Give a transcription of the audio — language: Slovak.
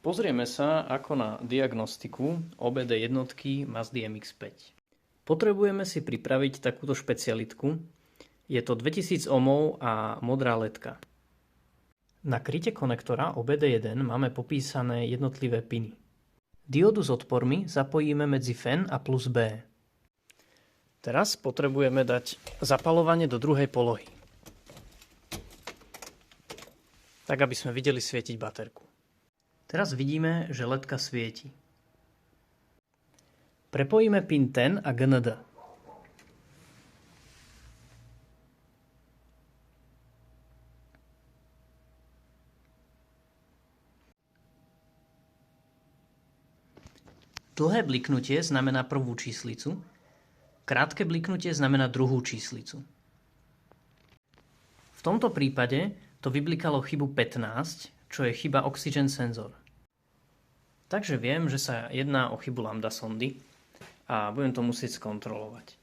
Pozrieme sa ako na diagnostiku OBD jednotky Mazdy MX-5. Potrebujeme si pripraviť takúto špecialitku. Je to 2000 ohmov a modrá ledka. Na kryte konektora OBD1 máme popísané jednotlivé piny. Diodu s odpormi zapojíme medzi FEN a plus B. Teraz potrebujeme dať zapaľovanie do druhej polohy, tak aby sme videli svietiť baterku. Teraz vidíme, že ledka svieti. Prepojíme pin TEN a GND. Dlhé bliknutie znamená prvú číslicu, krátke bliknutie znamená druhú číslicu. V tomto prípade to vyblikalo chybu 15, čo je chyba Oxygen Sensor. Takže viem, že sa jedná o chybu lambda sondy a budem to musieť skontrolovať.